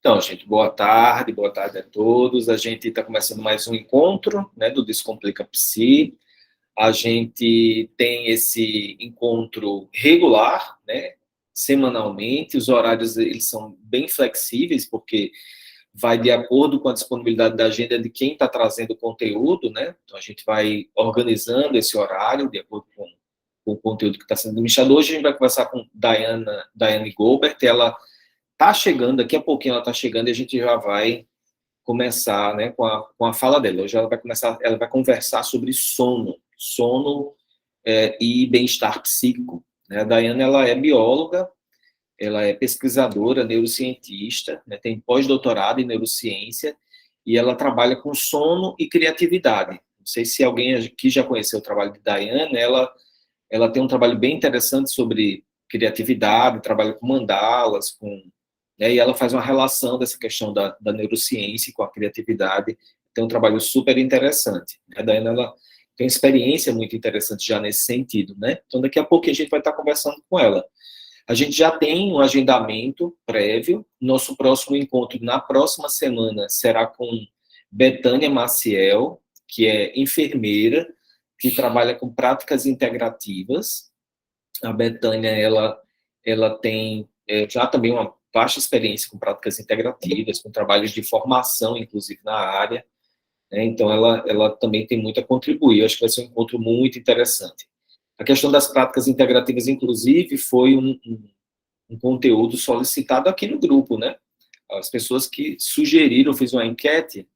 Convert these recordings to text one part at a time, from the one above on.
Então, gente, boa tarde a todos. A gente está começando mais um encontro, né, do Descomplica Psi. A gente tem esse encontro regular, né, semanalmente. Os horários eles são bem flexíveis, porque vai de acordo com a disponibilidade da agenda de quem está trazendo o conteúdo, né? Então, a gente vai organizando esse horário de acordo com o conteúdo que está sendo administrado. Hoje a gente vai conversar com Daiane Goldberg. Ela está chegando, daqui a pouquinho ela está chegando e a gente já vai começar, né, com a fala dela. Hoje ela vai conversar sobre sono e bem-estar psíquico. Né? A Daiane, ela é bióloga, ela é pesquisadora, neurocientista, né, tem pós-doutorado em neurociência e ela trabalha com sono e criatividade. Não sei se alguém aqui já conheceu o trabalho de Daiane. Ela tem um trabalho bem interessante sobre criatividade, trabalha com mandalas, né, e ela faz uma relação dessa questão da neurociência com a criatividade. Tem um trabalho super interessante. A Daiane, ela tem uma experiência muito interessante já nesse sentido, né? Então, daqui a pouco a gente vai estar conversando com ela. A gente já tem um agendamento prévio. Nosso próximo encontro na próxima semana será com Betânia Maciel, que é enfermeira, que trabalha com práticas integrativas. A Betânia, ela tem já também uma vasta experiência com práticas integrativas, com trabalhos de formação, inclusive, na área. Né? Então, ela também tem muito a contribuir. Eu acho que vai ser um encontro muito interessante. A questão das práticas integrativas, inclusive, foi um conteúdo solicitado aqui no grupo, né? As pessoas que sugeriram, fiz uma enquete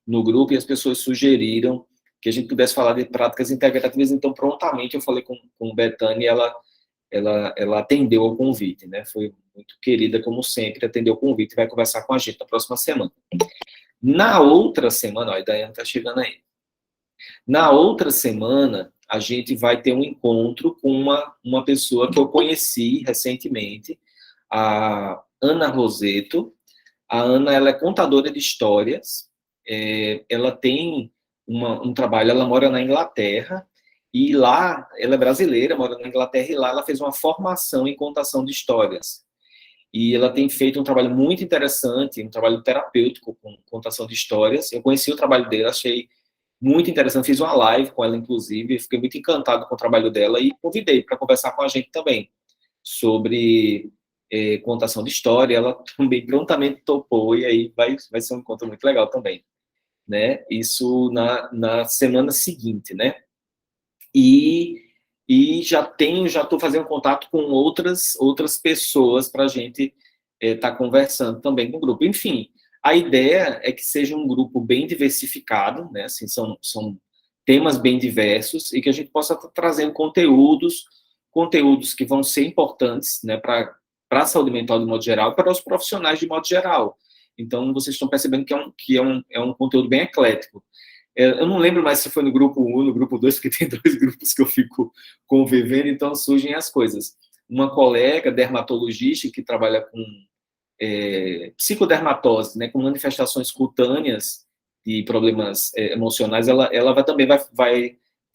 no grupo e as pessoas sugeriram que a gente pudesse falar de práticas integrativas. Então, prontamente, eu falei com Betânia e ela atendeu ao convite, né? Foi muito querida, como sempre, atendeu o convite e vai conversar com a gente na próxima semana. Na outra semana, ó, a Daiane está chegando aí. Na outra semana, a gente vai ter um encontro com uma pessoa que eu conheci recentemente, a Ana Roseto. A Ana, ela é contadora de histórias, ela tem um trabalho, ela mora na Inglaterra, e lá, ela é brasileira, mora na Inglaterra, e lá ela fez uma formação em contação de histórias. E ela tem feito um trabalho muito interessante, um trabalho terapêutico com contação de histórias. Eu conheci o trabalho dela, achei muito interessante, fiz uma live com ela, inclusive, fiquei muito encantado com o trabalho dela e convidei para conversar com a gente também sobre contação de história. Ela também prontamente topou, e aí vai ser um encontro muito legal também, né? Isso na semana seguinte, né? E já estou fazendo contato com outras pessoas para a gente estar conversando também com o grupo. Enfim, a ideia é que seja um grupo bem diversificado, né? Assim, são temas bem diversos e que a gente possa estar trazendo conteúdos que vão ser importantes, né, para a saúde mental de modo geral, para os profissionais de modo geral. Então, vocês estão percebendo que é um conteúdo bem eclético. Eu não lembro mais se foi no grupo 1 ou no grupo 2, porque tem 2 grupos que eu fico convivendo, então surgem as coisas. Uma colega dermatologista que trabalha com psicodermatose, né, com manifestações cutâneas e problemas emocionais, ela também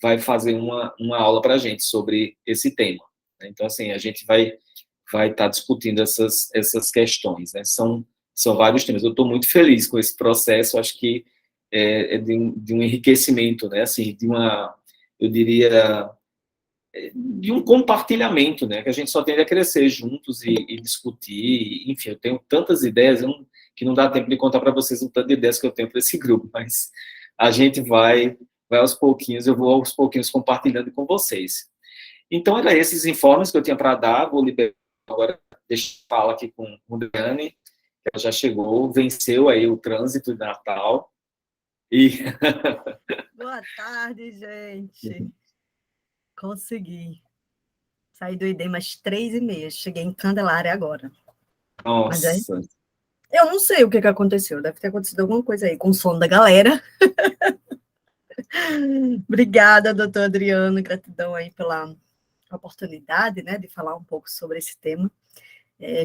vai fazer uma aula para a gente sobre esse tema. Né? Então, assim, a gente vai estar discutindo essas questões. Né? São vários temas. Eu estou muito feliz com esse processo, acho que de um enriquecimento, né? Assim, eu diria, de um compartilhamento, né? Que a gente só tende a crescer juntos e discutir. Enfim, eu tenho tantas ideias que não dá tempo de contar para vocês o tanto de ideias que eu tenho para esse grupo, mas a gente vai aos pouquinhos, eu vou aos pouquinhos compartilhando com vocês. Então, eram esses informes que eu tinha para dar. Vou liberar agora, deixa eu falar aqui com o Dani, que ela já chegou, venceu aí o trânsito de Natal. Boa tarde, gente. Consegui. Saí do ID às 3h30. Cheguei em Candelária agora. Nossa. Mas eu não sei o que aconteceu. Deve ter acontecido alguma coisa aí com o sono da galera. Obrigada, doutor Adriano. Gratidão aí pela oportunidade, né, de falar um pouco sobre esse tema.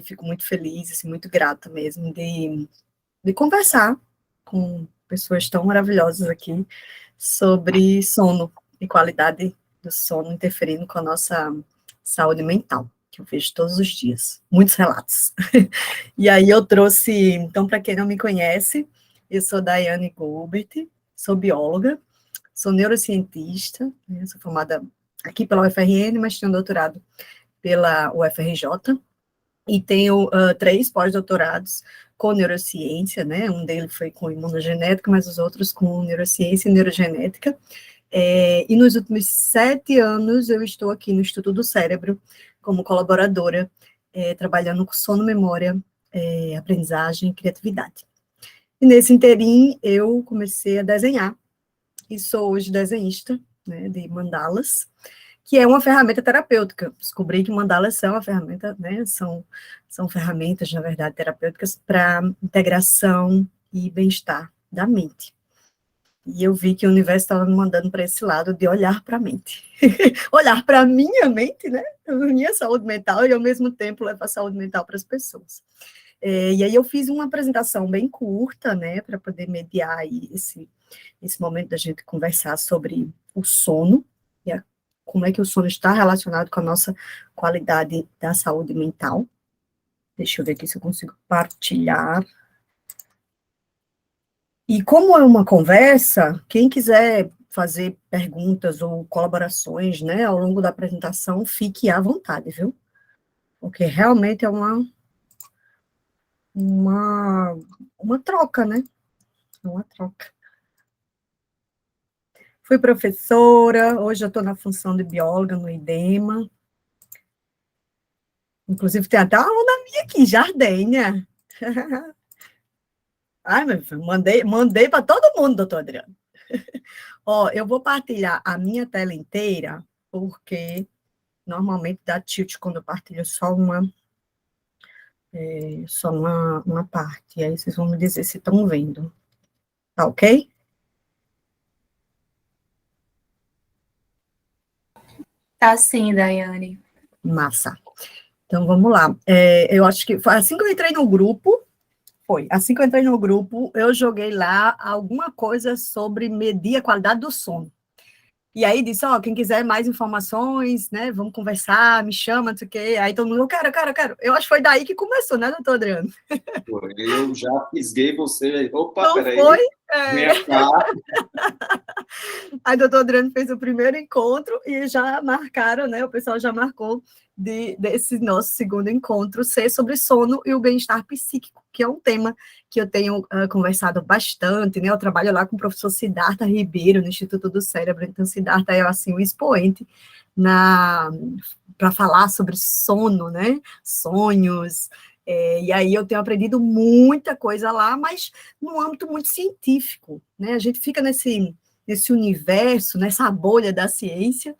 Fico muito feliz, assim, muito grata mesmo de conversar com pessoas tão maravilhosas aqui sobre sono e qualidade do sono interferindo com a nossa saúde mental. que eu vejo todos os dias, muitos relatos. E aí eu trouxe, então, para quem não me conhece, eu sou Daiane Gobert, sou bióloga, sou neurocientista, né, sou formada aqui pela UFRN, mas tenho doutorado pela UFRJ, e tenho 3 pós-doutorados com neurociência, né, um deles foi com imunogenética, mas os outros com neurociência e neurogenética. E nos últimos 7 anos eu estou aqui no Instituto do Cérebro como colaboradora, trabalhando com sono, memória, aprendizagem e criatividade. E nesse interim eu comecei a desenhar, e sou hoje desenhista, né, de mandalas, que é uma ferramenta terapêutica. Descobri que mandalas são uma ferramenta, né, são ferramentas, na verdade, terapêuticas para integração e bem-estar da mente. E eu vi que o universo estava me mandando para esse lado de olhar para a mente. Olhar para a minha mente, né? Minha saúde mental, e ao mesmo tempo levar a saúde mental para as pessoas. E aí eu fiz uma apresentação bem curta, né? Para poder mediar aí esse momento da gente conversar sobre o sono, e como é que o sono está relacionado com a nossa qualidade da saúde mental. Deixa eu ver aqui se eu consigo partilhar. E como é uma conversa, quem quiser fazer perguntas ou colaborações, né, ao longo da apresentação, fique à vontade, viu? Porque realmente é uma troca, né? Uma troca. Fui professora, hoje eu estou na função de bióloga no IDEMA. Inclusive tem até uma aluna minha aqui, Jardênia. Ai, meu filho, mandei para todo mundo, doutor Adriano. Ó, eu vou partilhar a minha tela inteira, porque normalmente dá tilt quando eu partilho só uma parte. E aí vocês vão me dizer se estão vendo. Tá ok? Tá sim, Daiane. Massa. Então vamos lá. Eu acho que foi assim que eu entrei no grupo. Assim que eu entrei no grupo, eu joguei lá alguma coisa sobre medir a qualidade do sono. E aí disse, quem quiser mais informações, né, vamos conversar, me chama, não sei o quê. Aí todo mundo, eu quero. Eu acho que foi daí que começou, né, doutor Adriano? Eu já fisguei você. Opa, Não peraí. foi? Vem cá. Aí o doutor Adriano fez o primeiro encontro e já marcaram, né, o pessoal já marcou desse nosso segundo encontro ser sobre sono e o bem-estar psíquico, que é um tema que eu tenho conversado bastante, né, eu trabalho lá com o professor Siddhartha Ribeiro, no Instituto do Cérebro, então Siddhartha é, assim, um expoente para falar sobre sono, né, sonhos, e aí eu tenho aprendido muita coisa lá, mas num âmbito muito científico, né, a gente fica nesse universo, nessa bolha da ciência,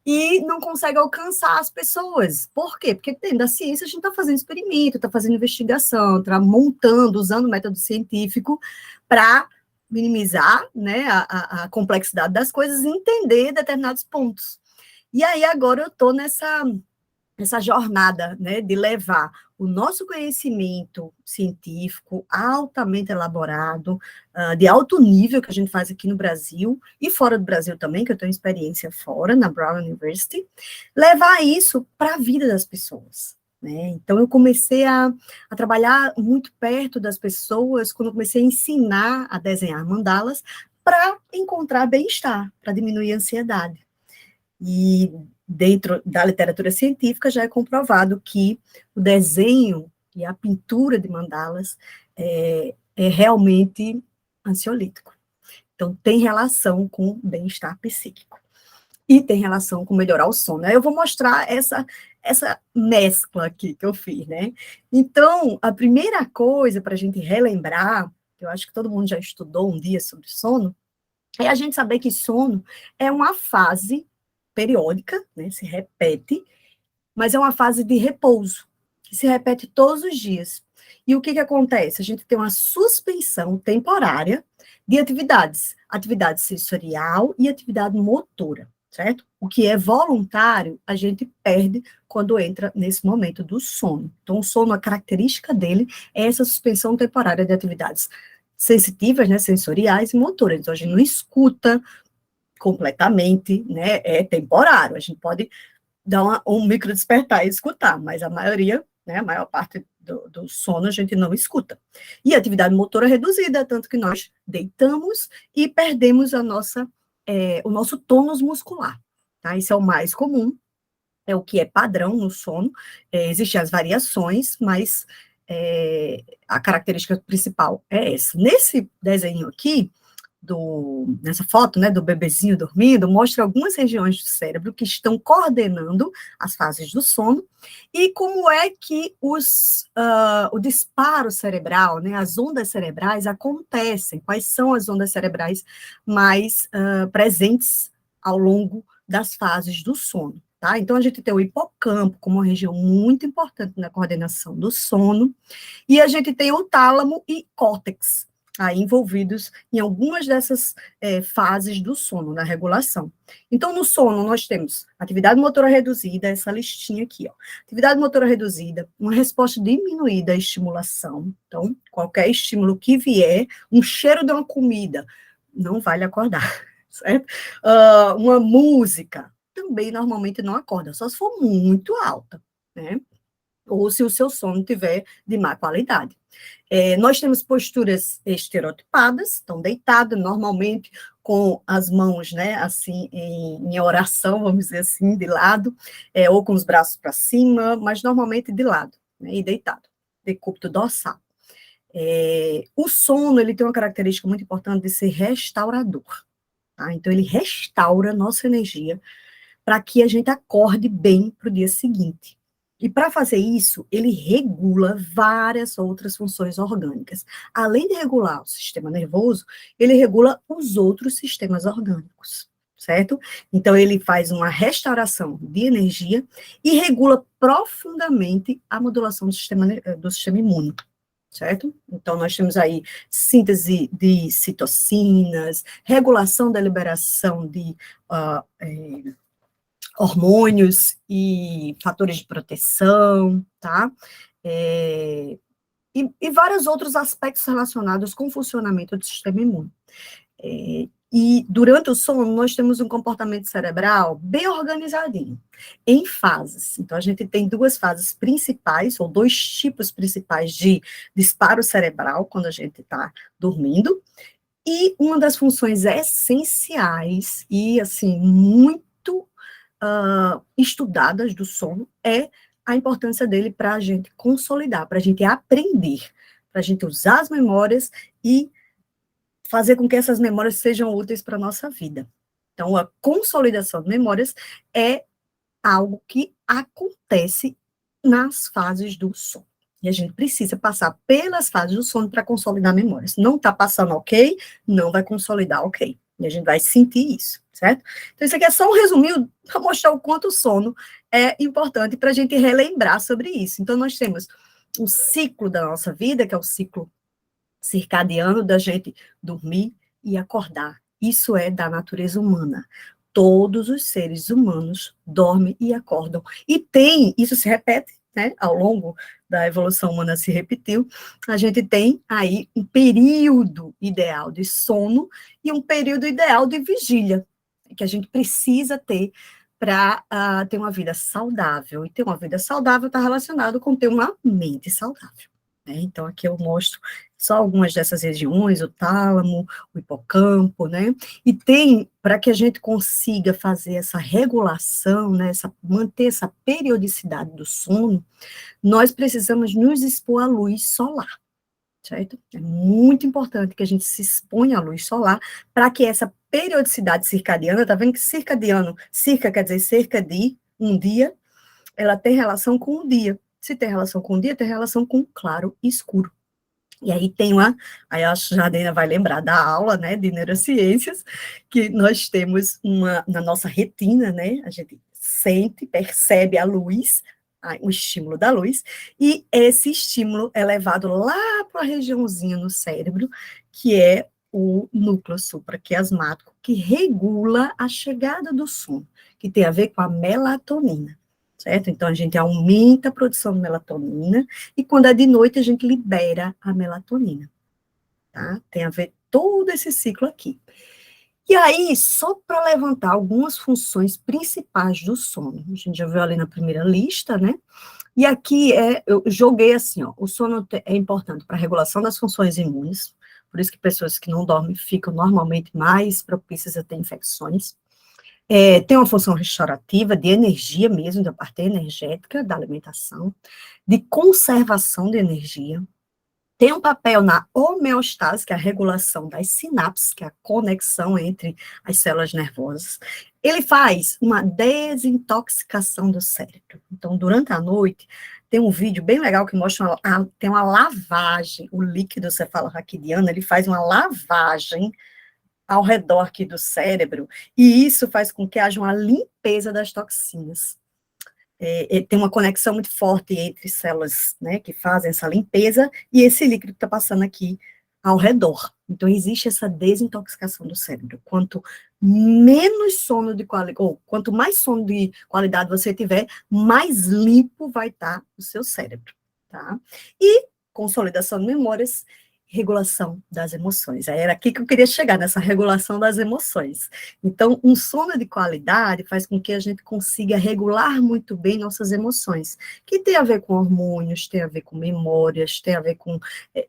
e não consegue alcançar as pessoas. Por quê? Porque dentro da ciência a gente está fazendo experimento, está fazendo investigação, está montando, usando o método científico para minimizar, né, a complexidade das coisas e entender determinados pontos. E aí agora eu estou nessa jornada, né, de levar o nosso conhecimento científico altamente elaborado, de alto nível, que a gente faz aqui no Brasil, e fora do Brasil também, que eu tenho experiência fora, na Brown University, levar isso para a vida das pessoas, né? Então, eu comecei a trabalhar muito perto das pessoas, quando eu comecei a ensinar a desenhar mandalas, para encontrar bem-estar, para diminuir a ansiedade. E dentro da literatura científica já é comprovado que o desenho e a pintura de mandalas é realmente ansiolítico. Então, tem relação com bem-estar psíquico. E tem relação com melhorar o sono. Aí eu vou mostrar essa mescla aqui que eu fiz, né? Então, a primeira coisa para a gente relembrar, eu acho que todo mundo já estudou um dia sobre sono, é a gente saber que sono é uma fase periódica, né, se repete, mas é uma fase de repouso, que se repete todos os dias. E o que acontece? A gente tem uma suspensão temporária de atividade sensorial e atividade motora, certo? O que é voluntário, a gente perde quando entra nesse momento do sono. Então, o sono, a característica dele é essa suspensão temporária de atividades sensitivas, né, sensoriais e motoras. Então, a gente não escuta completamente, né, é temporário, a gente pode dar um micro despertar e escutar, mas a maioria, né, a maior parte do sono a gente não escuta. E atividade motora reduzida, tanto que nós deitamos e perdemos o nosso tônus muscular, tá? Isso é o mais comum, é o que é padrão no sono. Existem as variações, mas a característica principal é essa. Nesse desenho aqui, nessa foto, né, do bebezinho dormindo, mostra algumas regiões do cérebro que estão coordenando as fases do sono e como é que o disparo cerebral, né, as ondas cerebrais acontecem, quais são as ondas cerebrais mais presentes ao longo das fases do sono. Tá? Então, a gente tem o hipocampo como uma região muito importante na coordenação do sono, e a gente tem o tálamo e córtex, aí envolvidos em algumas dessas fases do sono, na regulação. Então, no sono, nós temos atividade motora reduzida, essa listinha aqui, ó. Atividade motora reduzida, uma resposta diminuída à estimulação. Então, qualquer estímulo que vier, um cheiro de uma comida, não vai lhe acordar, certo? Uma música, também normalmente não acorda, só se for muito alta, né? Ou se o seu sono tiver de má qualidade. Nós temos posturas estereotipadas, estão deitadas, normalmente com as mãos, né, assim, em oração, vamos dizer assim, de lado, ou com os braços para cima, mas normalmente de lado, né, e deitado, decúbito dorsal. O sono, ele tem uma característica muito importante de ser restaurador, tá? Então, ele restaura a nossa energia para que a gente acorde bem para o dia seguinte. E para fazer isso, ele regula várias outras funções orgânicas. Além de regular o sistema nervoso, ele regula os outros sistemas orgânicos, certo? Então, ele faz uma restauração de energia e regula profundamente a modulação do sistema imune, certo? Então, nós temos aí síntese de citocinas, regulação da liberação de hormônios e fatores de proteção, tá? E vários outros aspectos relacionados com o funcionamento do sistema imune. E durante o sono, nós temos um comportamento cerebral bem organizadinho, em fases. Então, a gente tem duas fases principais, ou dois tipos principais de disparo cerebral, quando a gente está dormindo, e uma das funções essenciais e, assim, muito estudadas do sono é a importância dele para a gente consolidar, para a gente aprender, para a gente usar as memórias e fazer com que essas memórias sejam úteis para a nossa vida. Então, a consolidação de memórias é algo que acontece nas fases do sono. E a gente precisa passar pelas fases do sono para consolidar memórias. Não está passando ok, não vai consolidar ok. E a gente vai sentir isso, certo? Então, isso aqui é só um resuminho para mostrar o quanto o sono é importante para a gente relembrar sobre isso. Então, nós temos um ciclo da nossa vida, que é o ciclo circadiano da gente dormir e acordar. Isso é da natureza humana. Todos os seres humanos dormem e acordam. E isso se repete, né, ao longo da evolução humana se repetiu, a gente tem aí um período ideal de sono e um período ideal de vigília, que a gente precisa ter para ter uma vida saudável. E ter uma vida saudável está relacionado com ter uma mente saudável, né? Então, aqui eu mostro só algumas dessas regiões, o tálamo, o hipocampo, né? E para que a gente consiga fazer essa regulação, né, manter essa periodicidade do sono, nós precisamos nos expor à luz solar, certo? É muito importante que a gente se exponha à luz solar para que essa periodicidade circadiana, tá vendo que circadiano, circa quer dizer cerca de um dia, ela tem relação com o dia. Se tem relação com o dia, tem relação com claro e escuro. E aí aí acho que a Jardina vai lembrar da aula, né, de neurociências, que nós temos na nossa retina, né, a gente sente, percebe a luz, o estímulo da luz, e esse estímulo é levado lá para a regiãozinha no cérebro, que é o núcleo supraquiasmático, que regula a chegada do sono, que tem a ver com a melatonina, certo? Então, a gente aumenta a produção de melatonina, e quando é de noite, a gente libera a melatonina, tá? Tem a ver todo esse ciclo aqui. E aí, só para levantar algumas funções principais do sono, a gente já viu ali na primeira lista, né? E aqui eu joguei assim, ó, o sono é importante para a regulação das funções imunes, por isso que pessoas que não dormem ficam normalmente mais propícias a ter infecções. Tem uma função restaurativa, de energia mesmo, da parte energética da alimentação, de conservação de energia, tem um papel na homeostase, que é a regulação das sinapses, que é a conexão entre as células nervosas. Ele faz uma desintoxicação do cérebro. Então, durante a noite, tem um vídeo bem legal que mostra, tem uma lavagem, o líquido cefalorraquidiano, ele faz uma lavagem ao redor aqui do cérebro, e isso faz com que haja uma limpeza das toxinas. Tem uma conexão muito forte entre células, né, que fazem essa limpeza e esse líquido que está passando aqui ao redor. Então, existe essa desintoxicação do cérebro. Quanto menos sono de qualidade, ou quanto mais sono de qualidade você tiver, mais limpo vai estar o seu cérebro, tá? E consolidação de memórias, regulação das emoções. Aí era aqui que eu queria chegar, nessa regulação das emoções. Então, um sono de qualidade faz com que a gente consiga regular muito bem nossas emoções, que tem a ver com hormônios, tem a ver com memórias, tem a ver com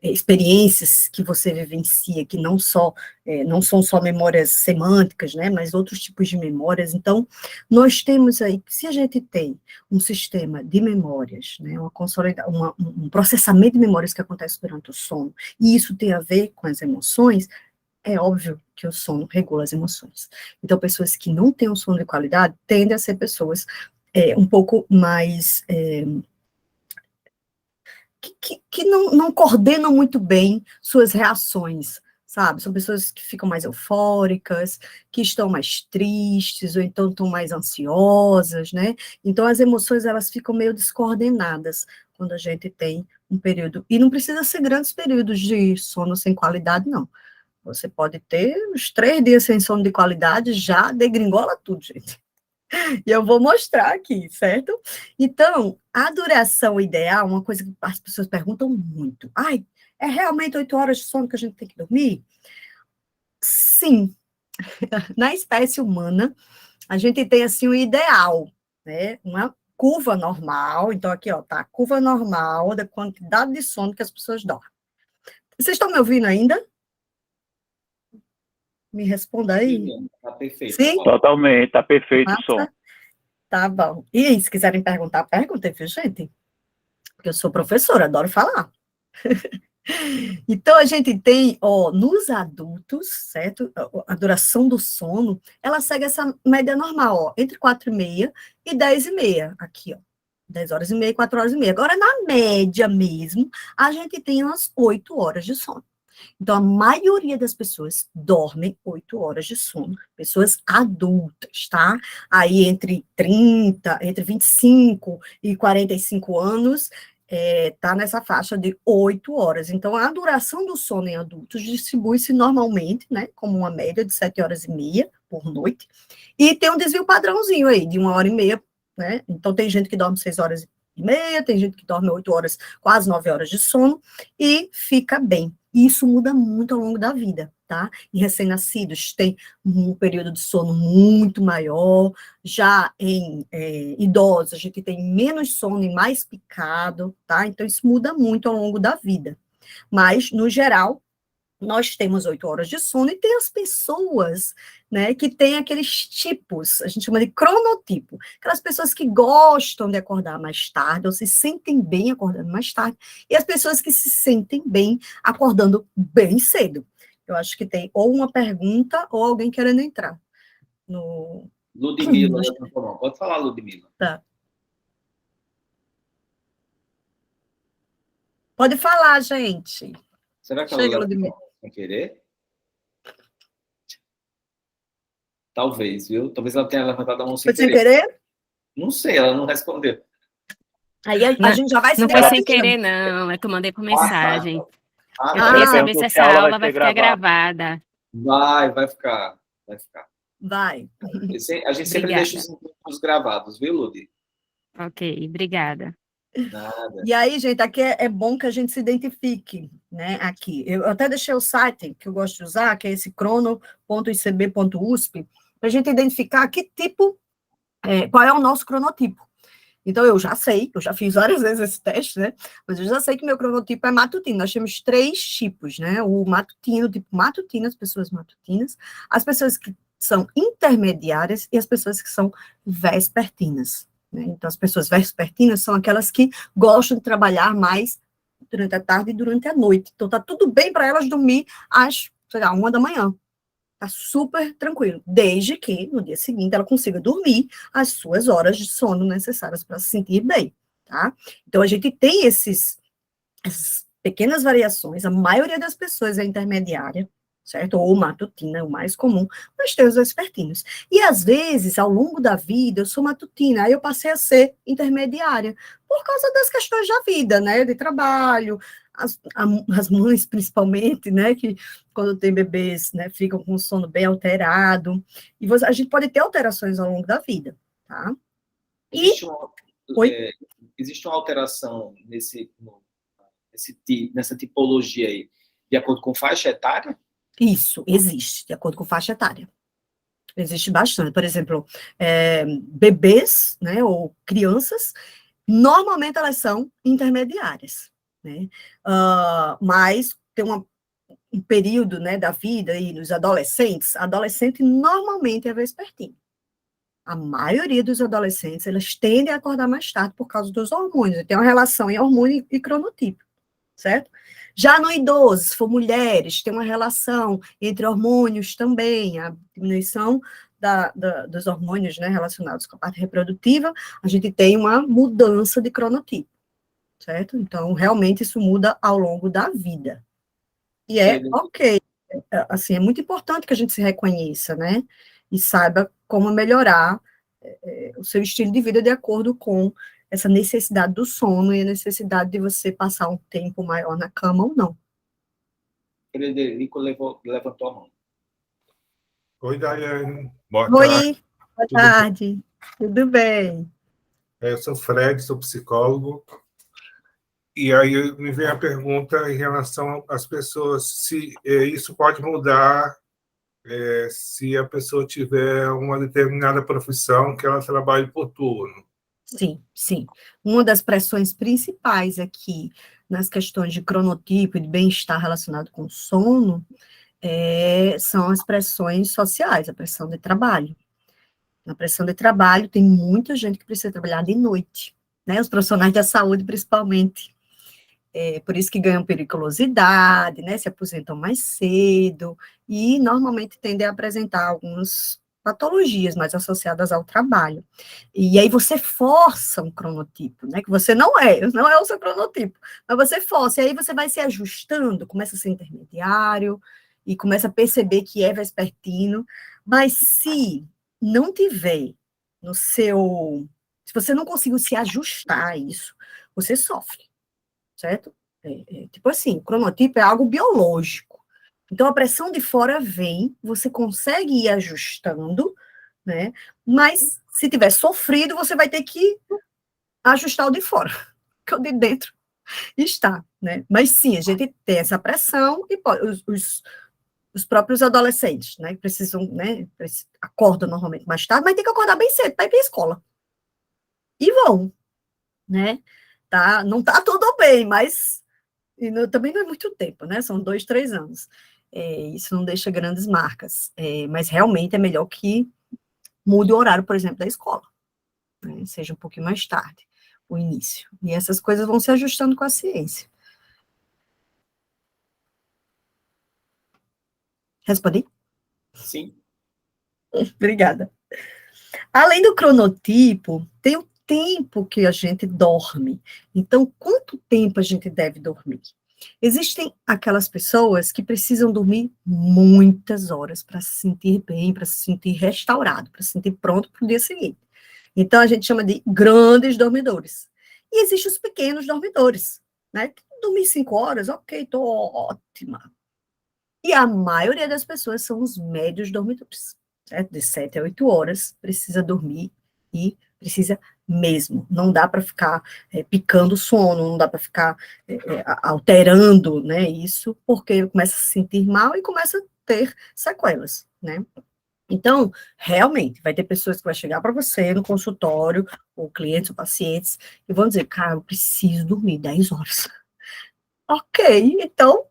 experiências que você vivencia, que não são só memórias semânticas, né, mas outros tipos de memórias. Então, nós temos aí, se a gente tem um sistema de memórias, né, um processamento de memórias que acontece durante o sono, e isso tem a ver com as emoções, é óbvio que o sono regula as emoções. Então, pessoas que não têm um sono de qualidade tendem a ser pessoas um pouco mais... que não coordenam muito bem suas reações, sabe? São pessoas que ficam mais eufóricas, que estão mais tristes, ou então estão mais ansiosas, né? Então, as emoções, elas ficam meio descoordenadas quando a gente tem um período, e não precisa ser grandes períodos de sono sem qualidade, não. Você pode ter uns 3 dias sem sono de qualidade, já degringola tudo, gente. E eu vou mostrar aqui, certo? Então, a duração ideal, uma coisa que as pessoas perguntam muito. Ai, é realmente 8 horas de sono que a gente tem que dormir? Sim. Na espécie humana, a gente tem, assim, o ideal, né? Uma curva normal. Então, aqui, ó, tá a curva normal da quantidade de sono que as pessoas dormem. Vocês estão me ouvindo ainda? Me responda aí. Tá perfeito. Sim? Totalmente, tá perfeito o som. Tá bom. E aí, se quiserem perguntar, perguntem, viu, gente? Porque eu sou professora, adoro falar. Então, a gente tem, ó, nos adultos, certo? A duração do sono, ela segue essa média normal, ó, entre 4h30 e 10h30, aqui, ó. 10 horas e meia, 4 horas e meia. Agora, na média mesmo, a gente tem umas 8 horas de sono. Então, a maioria das pessoas dormem 8 horas de sono. Pessoas adultas, tá? Aí, entre 25 e 45 anos, tá nessa faixa de 8 horas. Então, a duração do sono em adultos distribui-se normalmente, né, como uma média de 7 horas e meia por noite, e tem um desvio padrãozinho aí, de 1h30, né? Então, tem gente que dorme 6 horas e meia, tem gente que dorme 8 horas, quase 9 horas de sono, e fica bem. E isso muda muito ao longo da vida, tá? Em recém-nascidos tem um período de sono muito maior, já em idosos a gente tem menos sono e mais picado, tá? Então isso muda muito ao longo da vida. Mas, no geral, nós temos 8 horas de sono e tem as pessoas, né, que tem aqueles tipos, a gente chama de cronotipo, aquelas pessoas que gostam de acordar mais tarde, ou se sentem bem acordando mais tarde, e as pessoas que se sentem bem acordando bem cedo. Eu acho que tem ou uma pergunta ou alguém querendo entrar no... Ludmila, pode falar, Ludmila. Tá. Pode falar, gente. Será que Chega, ela Ludmila. sem querer? Talvez, viu? Talvez ela tenha levantado a mão sem Foi sem querer. querer? Não sei, ela não respondeu. Aí a gente já vai se Não foi sem debatindo. querer, não. É que eu mandei por mensagem. Ah, Eu tá. queria saber se essa aula vai ficar gravada. gravada. Vai ficar. Vai. A gente sempre Obrigada. deixa os encontros gravados, viu, Ludi? Ok, obrigada. Nada. E aí, gente, aqui é bom que a gente se identifique, né? Aqui. Eu até deixei o site que eu gosto de usar, que é esse crono.icb.usp, para a gente identificar que tipo, qual é o nosso cronotipo. Então, eu já sei, eu já fiz várias vezes esse teste, né? Mas eu já sei que meu cronotipo é matutino. Nós temos 3 tipos, né? O matutino, tipo matutino, as pessoas matutinas, as pessoas que são intermediárias e as pessoas que são vespertinas. Né? Então, as pessoas vespertinas são aquelas que gostam de trabalhar mais durante a tarde e durante a noite. Então, tá tudo bem para elas dormir às, sei lá, 1h. Tá super tranquilo, desde que no dia seguinte ela consiga dormir as suas horas de sono necessárias para se sentir bem, tá? Então a gente tem essas pequenas variações, a maioria das pessoas é intermediária, certo? Ou matutina, é o mais comum, mas tem os vespertinos. E às vezes, ao longo da vida, eu sou matutina, aí eu passei a ser intermediária, por causa das questões da vida, né? De trabalho, as mães, principalmente, né? Que quando tem bebês, né? Ficam com o sono bem alterado. E a gente pode ter alterações ao longo da vida, tá? Existe uma, Oi? existe uma alteração nessa tipologia aí, de acordo com faixa etária? Isso, existe, de acordo com faixa etária. Existe bastante. Por exemplo, bebês, né, ou crianças, normalmente elas são intermediárias, né? Mas tem um período, né, da vida e nos adolescente normalmente é vespertino. A maioria dos adolescentes, elas tendem a acordar mais tarde por causa dos hormônios. Tem uma relação em hormônio e cronotipo, certo? Já no idoso, se for mulheres, tem uma relação entre hormônios também, a diminuição dos hormônios, né, relacionados com a parte reprodutiva, a gente tem uma mudança de cronotipo, certo? Então, realmente, isso muda ao longo da vida. E ok, assim, é muito importante que a gente se reconheça, né, e saiba como melhorar o seu estilo de vida de acordo com essa necessidade do sono e a necessidade de você passar um tempo maior na cama ou não. Frederico levantou a mão. Oi, Daiane. Boa tarde. Oi, boa Tudo tarde. Tudo bem? Eu sou Fred, sou psicólogo. E aí me vem a pergunta em relação às pessoas, se isso pode mudar se a pessoa tiver uma determinada profissão que ela trabalhe por turno. Sim, sim. Uma das pressões principais aqui nas questões de cronotipo e de bem-estar relacionado com sono são as pressões sociais, a pressão de trabalho. Na pressão de trabalho, tem muita gente que precisa trabalhar de noite, né? Os profissionais da saúde, principalmente. Por isso que ganham periculosidade, né? Se aposentam mais cedo e normalmente tendem a apresentar algumas patologias mais associadas ao trabalho. E aí você força um cronotipo, né? Que você não é o seu cronotipo, mas você força, e aí você vai se ajustando, começa a ser intermediário e começa a perceber que é vespertino, mas se não tiver no seu, se você não conseguir se ajustar a isso, você sofre, certo? Tipo assim, o cronotipo é algo biológico. Então, a pressão de fora vem, você consegue ir ajustando, né? Mas, se tiver sofrido, você vai ter que ajustar o de fora, porque o de dentro está, né? Mas, sim, a gente tem essa pressão e os próprios adolescentes, né? Precisam, né? Acordam normalmente mais tarde, mas tem que acordar bem cedo para ir para a escola. E vão, né? Tá? Não tá tudo bem, mas também não é muito tempo, né? São 2, 3 anos. Isso não deixa grandes marcas. Mas realmente é melhor que mude o horário, por exemplo, da escola. Né? Seja um pouquinho mais tarde, o início. E essas coisas vão se ajustando com a ciência. Respondi? Sim. Obrigada. Além do cronotipo, tem o tempo que a gente dorme. Então, quanto tempo a gente deve dormir? Existem aquelas pessoas que precisam dormir muitas horas para se sentir bem, para se sentir restaurado, para se sentir pronto para o dia seguinte. Então, a gente chama de grandes dormidores. E existem os pequenos dormidores, né? Dormir 5 horas, ok, estou ótima. E a maioria das pessoas são os médios dormidores, certo? De 7 a 8 horas, precisa dormir e precisa mesmo. Não dá para ficar picando o sono, não dá para ficar alterando, né, isso, porque começa a se sentir mal e começa a ter sequelas, né? Então, realmente, vai ter pessoas que vão chegar para você no consultório, ou clientes ou pacientes, e vão dizer, cara, eu preciso dormir 10 horas. Ok, então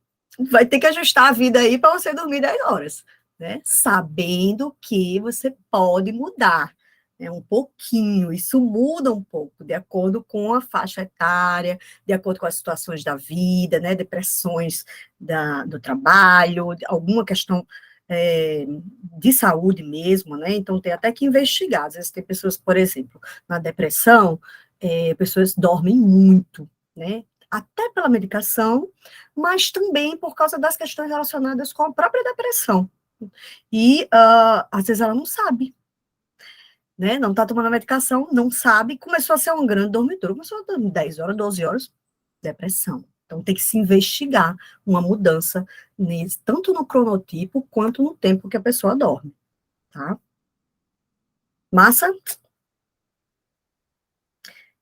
vai ter que ajustar a vida aí para você dormir 10 horas, né? Sabendo que você pode mudar, né, um pouquinho, isso muda um pouco, de acordo com a faixa etária, de acordo com as situações da vida, né, depressões do trabalho, alguma questão de saúde mesmo, né? Então tem até que investigar. Às vezes tem pessoas, por exemplo, na depressão, pessoas dormem muito, né? Até pela medicação, mas também por causa das questões relacionadas com a própria depressão. E, às vezes, ela não sabe, né? Não está tomando a medicação, não sabe, começou a ser um grande dormidor, começou a dormir 10 horas, 12 horas, depressão. Então, tem que se investigar uma mudança, tanto no cronotipo, quanto no tempo que a pessoa dorme, tá? Massa?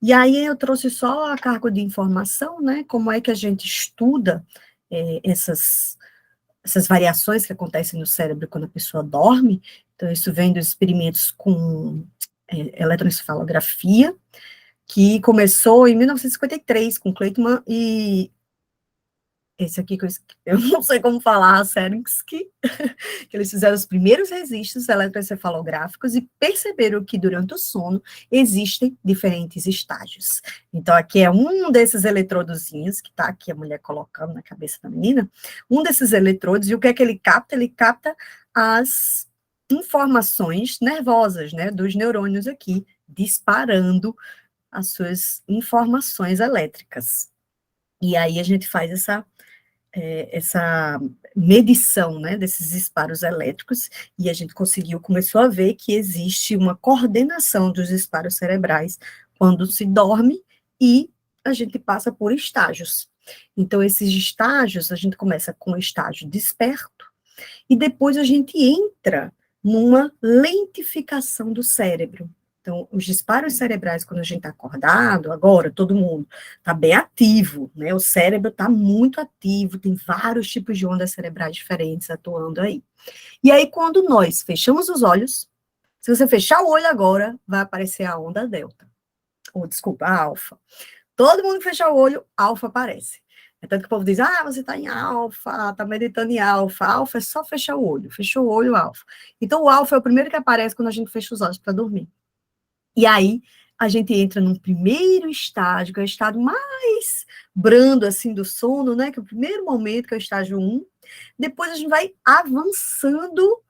E aí eu trouxe só a cargo de informação, né, como é que a gente estuda essas variações que acontecem no cérebro quando a pessoa dorme. Então, isso vem dos experimentos com eletroencefalografia, que começou em 1953, com Kleitman e esse aqui que eu não sei como falar, Serinsky, que eles fizeram os primeiros registros eletroencefalográficos e perceberam que durante o sono existem diferentes estágios. Então, aqui é um desses eletrodozinhos, que está aqui a mulher colocando na cabeça da menina, um desses eletrodos, e o que é que ele capta? Ele capta as informações nervosas, né, dos neurônios aqui, disparando as suas informações elétricas. E aí a gente faz essa medição, né, desses disparos elétricos, e a gente começou a ver que existe uma coordenação dos disparos cerebrais quando se dorme, e a gente passa por estágios. Então, esses estágios, a gente começa com o estágio desperto, e depois a gente entra numa lentificação do cérebro. Então, os disparos cerebrais, quando a gente está acordado, agora, todo mundo está bem ativo, né? O cérebro está muito ativo, tem vários tipos de ondas cerebrais diferentes atuando aí. E aí, quando nós fechamos os olhos, se você fechar o olho agora, vai aparecer a onda delta. Ou, desculpa, a alfa. Todo mundo que fechar o olho, alfa aparece. É tanto que o povo diz, você está em alfa, está meditando em alfa. Alfa é só fechar o olho. Fechou o olho, alfa. Então, o alfa é o primeiro que aparece quando a gente fecha os olhos para dormir. E aí, a gente entra num primeiro estágio, que é o estado mais brando, assim, do sono, né? Que é o primeiro momento, que é o estágio 1. Depois, a gente vai avançando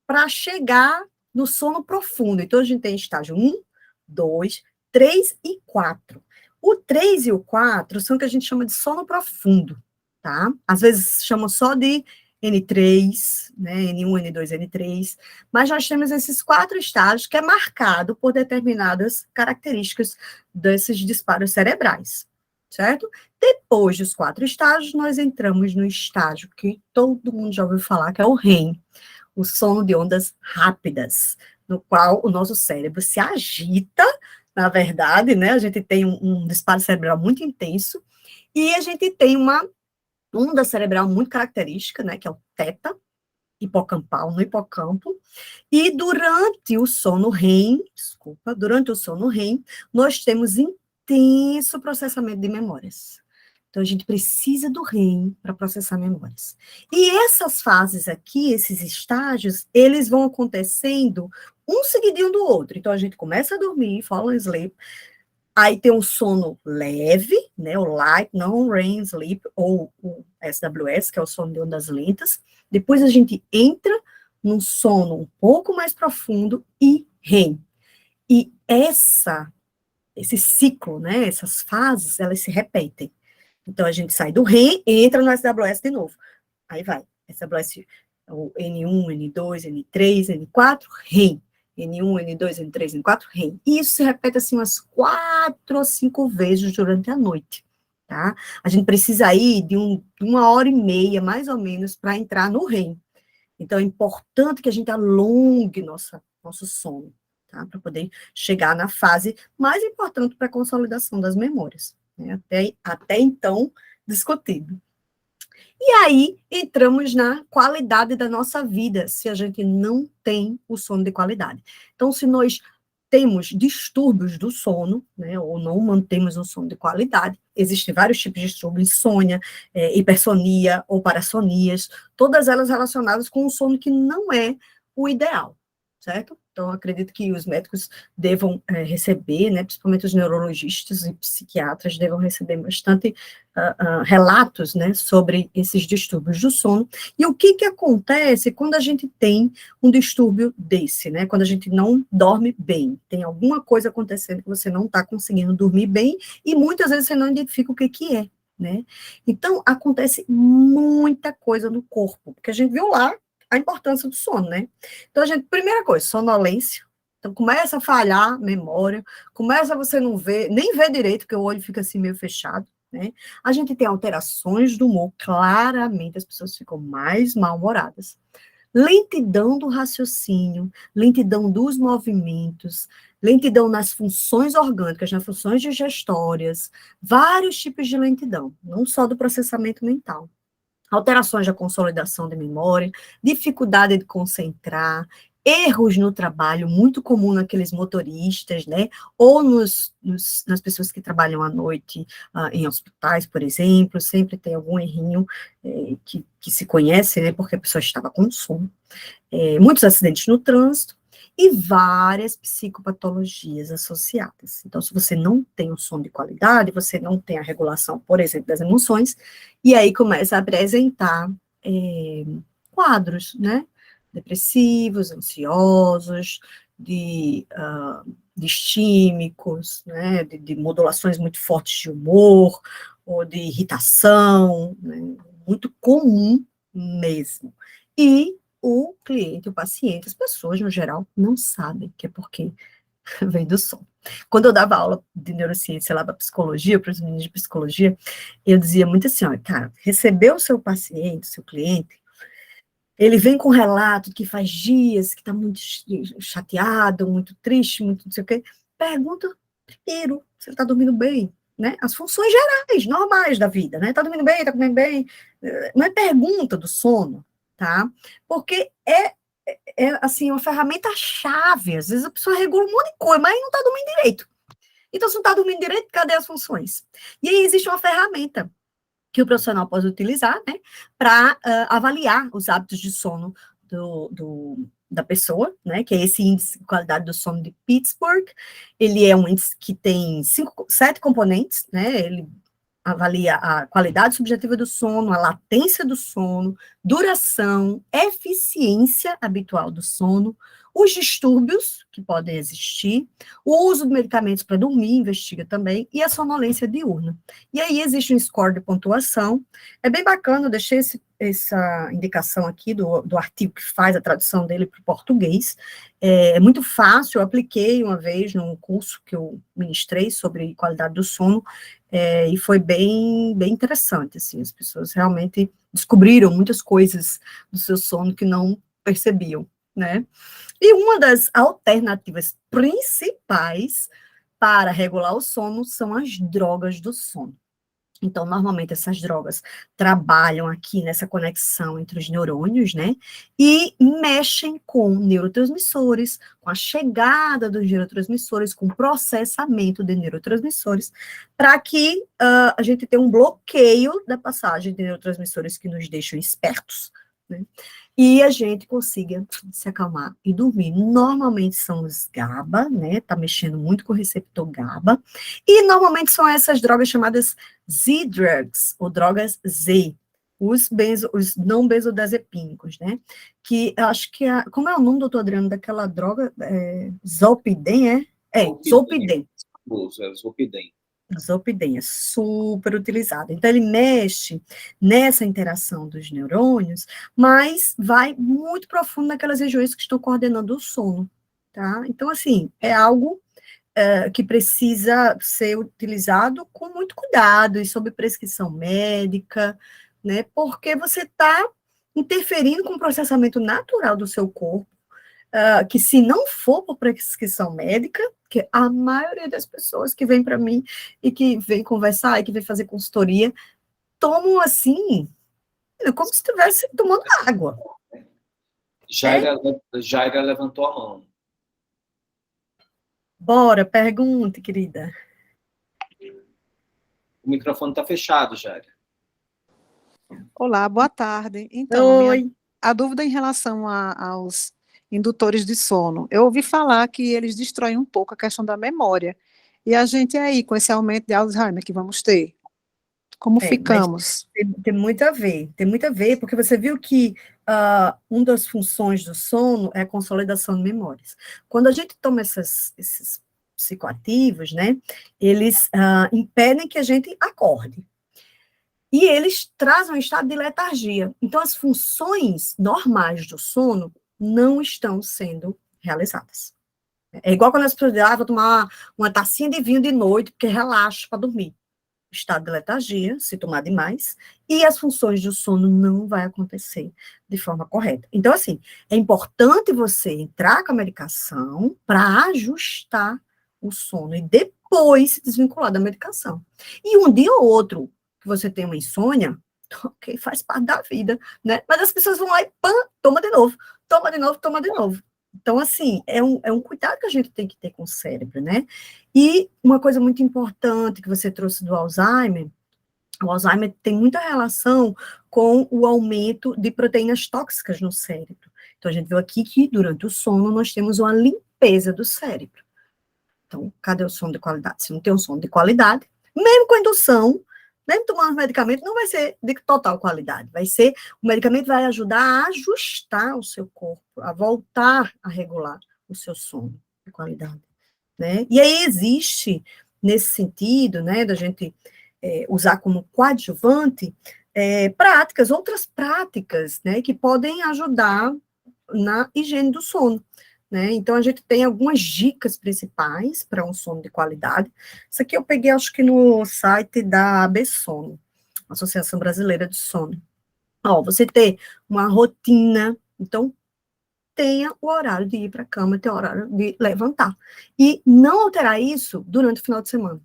para chegar no sono profundo. Então, a gente tem estágio 1, 2, 3 e 4. O 3 e o 4 são o que a gente chama de sono profundo, tá? Às vezes, chamam só de N3, né, N1, N2, N3, mas nós temos esses 4 estágios que é marcado por determinadas características desses disparos cerebrais, certo? Depois dos 4 estágios, nós entramos no estágio que todo mundo já ouviu falar, que é o REM, o sono de ondas rápidas, no qual o nosso cérebro se agita, na verdade, né, a gente tem um disparo cerebral muito intenso, e a gente tem uma onda cerebral muito característica, né, que é o teta hipocampal no hipocampo, e durante o sono REM, nós temos intenso processamento de memórias. Então, a gente precisa do REM para processar memórias. E essas fases aqui, esses estágios, eles vão acontecendo um seguidinho do outro. Então, a gente começa a dormir, fall asleep, aí tem um sono leve, né, o light, non-REM sleep, ou o SWS, que é o sono de ondas lentas. Depois a gente entra num sono um pouco mais profundo e REM. E esse ciclo, né, essas fases, elas se repetem. Então, a gente sai do REM e entra no SWS de novo. Aí vai, SWS, o N1, N2, N3, N4, REM. N1, N2, N3, N4, REM. E isso se repete assim umas 4 ou 5 vezes durante a noite, tá? A gente precisa aí de 1h30, mais ou menos, para entrar no REM. Então, é importante que a gente alongue nosso sono, tá? Para poder chegar na fase mais importante para a consolidação das memórias, né? Até então discutido. E aí entramos na qualidade da nossa vida, se a gente não tem o sono de qualidade. Então, se nós temos distúrbios do sono, né, ou não mantemos um sono de qualidade, existem vários tipos de distúrbio, insônia, hipersonia ou parassonias, todas elas relacionadas com um sono que não é o ideal, certo? Então, acredito que os médicos devam receber, né, principalmente os neurologistas e psiquiatras, devam receber bastante relatos, né, sobre esses distúrbios do sono. E o que acontece quando a gente tem um distúrbio desse, né, quando a gente não dorme bem, tem alguma coisa acontecendo que você não está conseguindo dormir bem, e muitas vezes você não identifica o que é, né? Então, acontece muita coisa no corpo, porque a gente viu lá a importância do sono, né? Então, primeira coisa, sonolência. Então, começa a falhar a memória, começa a você não ver, nem ver direito, porque o olho fica assim meio fechado, né? A gente tem alterações do humor, claramente as pessoas ficam mais mal-humoradas. Lentidão do raciocínio, lentidão dos movimentos, lentidão nas funções orgânicas, nas funções digestórias, vários tipos de lentidão, não só do processamento mental. Alterações da consolidação de memória, dificuldade de concentrar, erros no trabalho, muito comum naqueles motoristas, né, ou nas pessoas que trabalham à noite em hospitais, por exemplo, sempre tem algum errinho que se conhece, né, porque a pessoa estava com sono. Muitos acidentes no trânsito, e várias psicopatologias associadas. Então, se você não tem um sono de qualidade, você não tem a regulação, por exemplo, das emoções, e aí começa a apresentar quadros, né, depressivos, ansiosos, distímicos, né, de modulações muito fortes de humor, ou de irritação, né, muito comum mesmo. E o cliente, o paciente, as pessoas, no geral, não sabem que é porque vem do sono. Quando eu dava aula de neurociência lá para psicologia, para os meninos de psicologia, eu dizia muito assim, ó, cara, recebeu o seu paciente, seu cliente, ele vem com um relato que faz dias que está muito chateado, muito triste, muito não sei o quê, pergunta primeiro se ele está dormindo bem, né? As funções gerais, normais da vida, né? Está dormindo bem, está comendo bem, não é pergunta do sono, tá? Porque assim, uma ferramenta-chave. Às vezes a pessoa regula um monte de coisa, mas não está dormindo direito. Então, se não está dormindo direito, cadê as funções? E aí existe uma ferramenta que o profissional pode utilizar, né, para avaliar os hábitos de sono da pessoa, né, que é esse índice de qualidade do sono de Pittsburgh. Ele é um índice que tem 7 componentes, né, ele avalia a qualidade subjetiva do sono, a latência do sono, duração, eficiência habitual do sono, os distúrbios que podem existir, o uso de medicamentos para dormir, investiga também, e a sonolência diurna. E aí existe um score de pontuação, é bem bacana, eu deixei essa indicação aqui do artigo que faz a tradução dele para o português, é muito fácil, eu apliquei uma vez num curso que eu ministrei sobre qualidade do sono, e foi bem interessante, assim, as pessoas realmente descobriram muitas coisas do seu sono que não percebiam, né? E uma das alternativas principais para regular o sono são as drogas do sono. Então, normalmente, essas drogas trabalham aqui nessa conexão entre os neurônios, né? E mexem com neurotransmissores, com a chegada dos neurotransmissores, com o processamento de neurotransmissores, para que a gente tenha um bloqueio da passagem de neurotransmissores que nos deixam espertos, né? E a gente consiga se acalmar e dormir. Normalmente são os GABA, né? Tá mexendo muito com o receptor GABA. E normalmente são essas drogas chamadas Z-drugs, ou drogas Z, os não benzodiazepínicos, né? Que eu acho que como é o nome, doutor Adriano, daquela droga? Zolpidem, Zolpidem. Zolpidem. Zolpidem é super utilizado. Então, ele mexe nessa interação dos neurônios, mas vai muito profundo naquelas regiões que estão coordenando o sono, tá? Então, assim, é algo que precisa ser utilizado com muito cuidado e sob prescrição médica, né? Porque você está interferindo com o processamento natural do seu corpo, que se não for por prescrição médica, que a maioria das pessoas que vem para mim e que vem conversar e que vem fazer consultoria, tomam assim, como se estivesse tomando água. Jaira levantou a mão. Bora, pergunte, querida. O microfone está fechado, Jaira. Olá, boa tarde. Então, Oi. a dúvida em relação aos indutores de sono. Eu ouvi falar que eles destroem um pouco a questão da memória. E a gente aí, com esse aumento de Alzheimer que vamos ter, como ficamos? Tem muito a ver, porque você viu que uma das funções do sono é a consolidação de memórias. Quando a gente toma esses psicoativos, né, eles impedem que a gente acorde. E eles trazem um estado de letargia. Então, as funções normais do sono não estão sendo realizadas. É igual quando as pessoas dizem, vou tomar uma tacinha de vinho de noite, porque relaxa para dormir. Estado de letargia, se tomar demais, e as funções do sono não vai acontecer de forma correta. Então, assim, é importante você entrar com a medicação para ajustar o sono e depois se desvincular da medicação. E um dia ou outro que você tem uma insônia, ok, faz parte da vida, né? Mas as pessoas vão lá e pã, toma de novo, toma de novo, toma de novo. Então, assim, é um cuidado que a gente tem que ter com o cérebro, né? E uma coisa muito importante que você trouxe do Alzheimer, o Alzheimer tem muita relação com o aumento de proteínas tóxicas no cérebro. Então, a gente viu aqui que durante o sono nós temos uma limpeza do cérebro. Então, cadê o sono de qualidade? Se não tem um sono de qualidade, mesmo com indução, mesmo tomando medicamento, não vai ser de total qualidade. O medicamento vai ajudar a ajustar o seu corpo, a voltar a regular o seu sono de qualidade, né? E aí existe, nesse sentido, né, da gente usar como coadjuvante, outras práticas, né, que podem ajudar na higiene do sono. Né? Então, a gente tem algumas dicas principais para um sono de qualidade. Isso aqui eu peguei, acho que no site da ABSono, Associação Brasileira de Sono. Você ter uma rotina, então, tenha o horário de ir para a cama, tenha o horário de levantar. E não alterar isso durante o final de semana.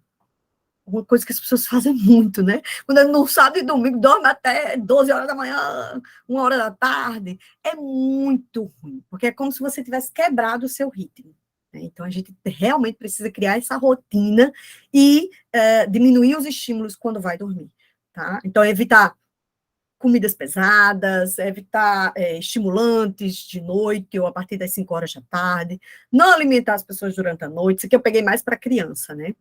Uma coisa que as pessoas fazem muito, né? Quando no sábado e domingo dorme até 12 horas da manhã, 1 hora da tarde, é muito ruim, porque é como se você tivesse quebrado o seu ritmo, né? Então, a gente realmente precisa criar essa rotina e diminuir os estímulos quando vai dormir, tá? Então, evitar comidas pesadas, evitar estimulantes de noite ou a partir das 5 horas da tarde, não alimentar as pessoas durante a noite, isso aqui eu peguei mais para criança, né?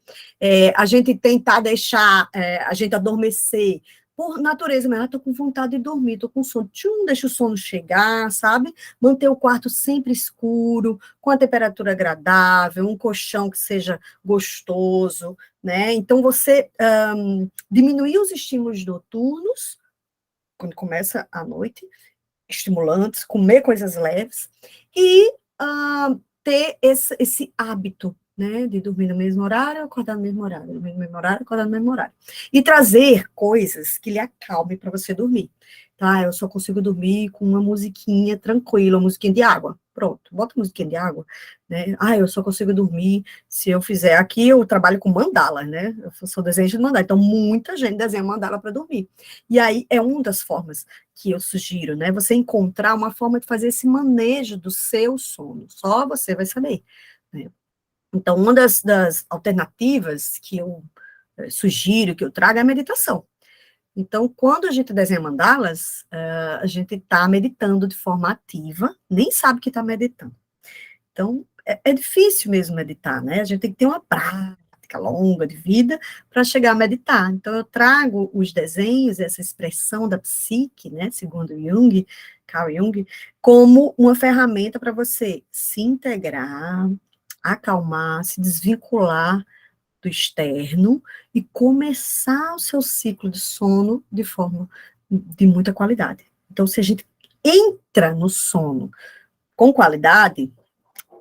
A gente tentar deixar a gente adormecer, por natureza, mas estou com vontade de dormir, estou com sono, deixa o sono chegar, sabe? Manter o quarto sempre escuro, com a temperatura agradável, um colchão que seja gostoso, né? Então, você diminuir os estímulos noturnos, quando começa à noite, estimulantes, comer coisas leves, e ter esse hábito, né, de dormir no mesmo horário, acordar no mesmo horário, dormir no mesmo horário, acordar no mesmo horário. E trazer coisas que lhe acalmem para você dormir. Tá? Eu só consigo dormir com uma musiquinha tranquila, uma musiquinha de água. Pronto, bota musiquinha de água, né? Eu só consigo dormir se eu fizer. Aqui eu trabalho com mandala, né? Eu sou desenho de mandala, então muita gente desenha mandala para dormir. E aí é uma das formas que eu sugiro, né? Você encontrar uma forma de fazer esse manejo do seu sono. Só você vai saber, né? Então, uma das alternativas que eu sugiro, que eu trago, é a meditação. Então, quando a gente desenha mandalas, a gente está meditando de forma ativa, nem sabe que está meditando. Então, é difícil mesmo meditar, né? A gente tem que ter uma prática longa de vida para chegar a meditar. Então, eu trago os desenhos, essa expressão da psique, né, segundo Jung, Carl Jung, como uma ferramenta para você se integrar, acalmar, se desvincular do externo e começar o seu ciclo de sono de forma de muita qualidade. Então, se a gente entra no sono com qualidade,